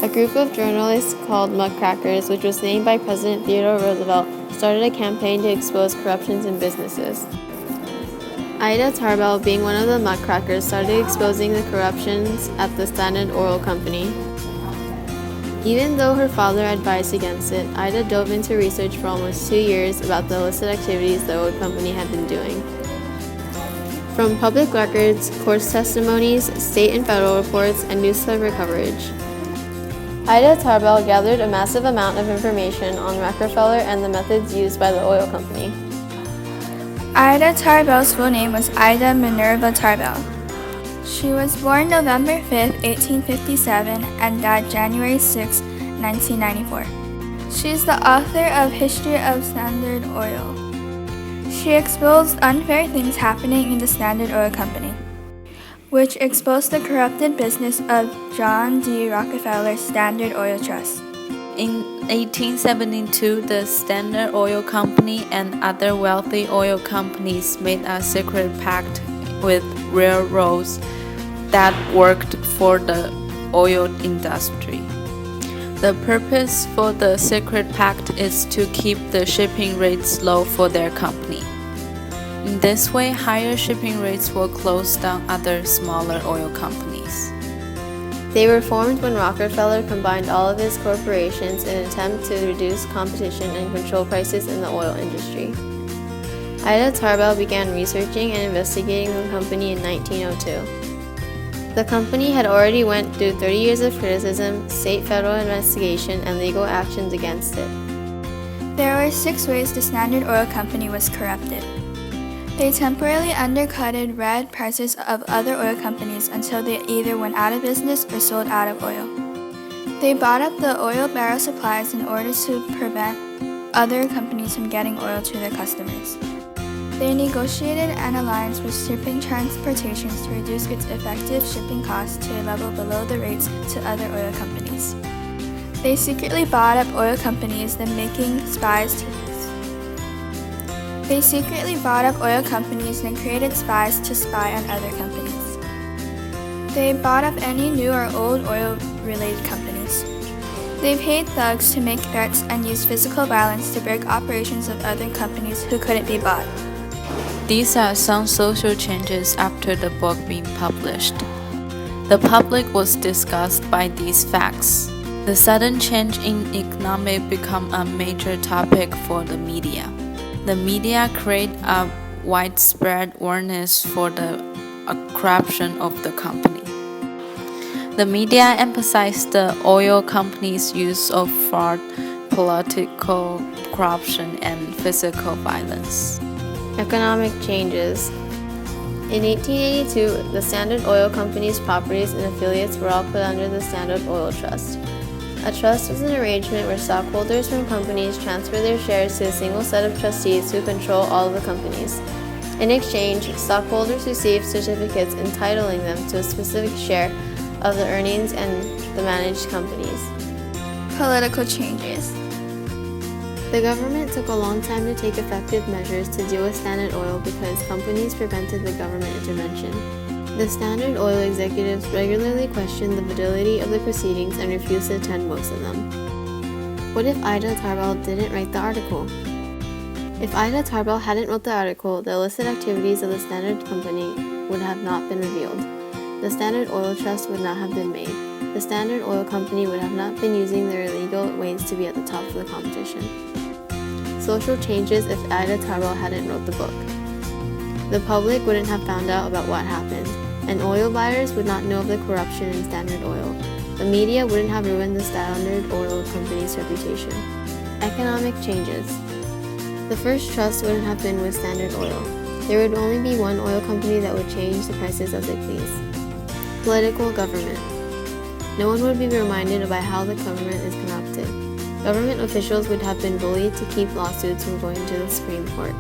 A group of journalists called Muckrakers, which was named by President Theodore Roosevelt, started a campaign to expose corruptions in businesses. Ida Tarbell, being one of the Muckrakers, started exposing the corruptions at the Standard Oil Company. Even though her father advised against it, Ida dove into research for almost 2 years about the illicit activities the oil company had been doing. From public records, court testimonies, state and federal reports, and newspaper coverage, Ida Tarbell gathered a massive amount of information on Rockefeller and the methods used by the oil company. Ida Tarbell's full name was Ida Minerva Tarbell. She was born November 5, 1857, and died January 6, 1994. She is the author of History of Standard Oil. She exposed unfair things happening in the Standard Oil Company, which exposed the corrupted business of John D. Rockefeller's Standard Oil Trust. In 1872, the Standard Oil Company and other wealthy oil companies made a secret pact with railroads that worked for the oil industry. The purpose for the secret pact is to keep the shipping rates low for their company. In this way, higher shipping rates will close down other smaller oil companies. They were formed when Rockefeller combined all of his corporations in an attempt to reduce competition and control prices in the oil industry. Ida Tarbell began researching and investigating the company in 1902. The company had already went through 30 years of criticism, state federal investigation, and legal actions against it. There were 6 ways the Standard Oil Company was corrupted. They temporarily undercutted red prices of other oil companies until they either went out of business or sold out of oil. They bought up the oil barrel supplies in order to prevent other companies from getting oil to their customers. They negotiated an alliance with shipping transportations to reduce its effective shipping costs to a level below the rates to other oil companies. They secretly bought up oil companies, then created spies to spy on other companies. They bought up any new or old oil-related companies. They paid thugs to make threats and used physical violence to break operations of other companies who couldn't be bought. These are some social changes after the book being published. The public was disgusted by these facts. The sudden change in economy became a major topic for the media. The media created a widespread awareness for the corruption of the company. The media emphasized the oil company's use of fraud, political corruption, and physical violence. Economic changes. In 1882, the Standard Oil Company's properties and affiliates were all put under the Standard Oil Trust. A trust was an arrangement where stockholders from companies transfer their shares to a single set of trustees who control all of the companies. In exchange, stockholders received certificates entitling them to a specific share of the earnings and the managed companies. Political changes. The government took a long time to take effective measures to deal with Standard Oil because companies prevented the government intervention. The Standard Oil executives regularly questioned the validity of the proceedings and refused to attend most of them. What if Ida Tarbell didn't write the article? If Ida Tarbell hadn't wrote the article, the illicit activities of the Standard Company would have not been revealed. The Standard Oil Trust would not have been made. The Standard Oil Company would have not been using their illegal ways to be at the top of the competition. Social changes if Ida Tarbell hadn't wrote the book. The public wouldn't have found out about what happened, and oil buyers would not know of the corruption in Standard Oil. The media wouldn't have ruined the Standard Oil Company's reputation. Economic changes. The first trust wouldn't have been with Standard Oil. There would only be one oil company that would change the prices as they please. Political government. No one would be reminded about how the government is corrupted. Government officials would have been bullied to keep lawsuits from going to the Supreme Court.